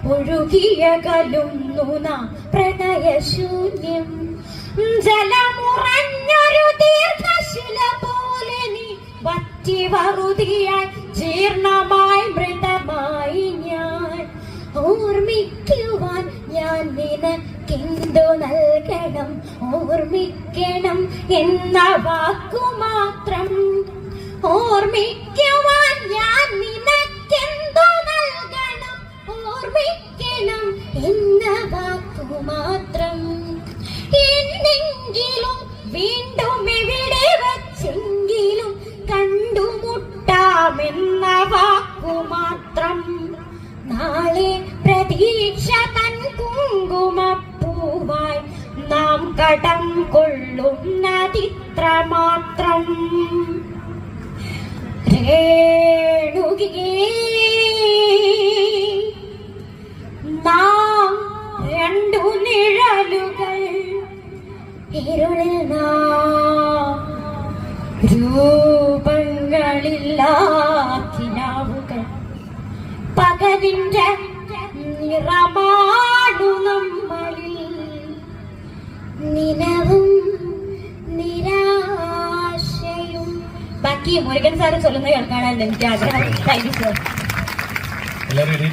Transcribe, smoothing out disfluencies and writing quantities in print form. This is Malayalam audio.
ഒഴുകിയകലുന്നു നാം പ്രണയശൂന്യം. ജലമുറഞ്ഞൊരു ദീർഘശില പോലെ നീ വറ്റി വറുതിയായി ജീർണമായി മൃതമായി ഞാൻ. ഓർമ്മിക്കുവാൻ ഞാൻ നിനക്കെന്തു നൽകണം? ഓർമ്മിക്കണം എന്ന വാക്കു മാത്രം. ഓർമ്മിക്കുവാൻ ഞാൻ നിനക്കെന്തു നൽകണം? ഓർമ്മിക്കണം എന്ന വാക്കു മാത്രം. എന്നെങ്കിലും വീണ്ടും എവിടെ വച്ചെങ്കിലും കണ്ടുമുട്ടാമെന്ന വാക്കു മാത്രം. നാളെ പ്രതീക്ഷ തൻ കുങ്കുമപ്പൂവായി നാം കടം കൊള്ളുന്നതിത്ര മാത്രം. രേണുകേ, നാം രണ്ടു നിഴലുകൾ, ഇരുളിൽ നാം രൂപങ്ങളില്ലാക്കിനാവുകൾ. പകലിന്റെ നിറമാണു നമ്മളിൽ, നിലവും നിരാശയും. ബാക്കി മുരുകൻ സാറ് ചൊല്ലുന്ന കേൾക്കാനല്ല എനിക്ക് ആഗ്രഹം. Thank you sir. എല്ലാവരും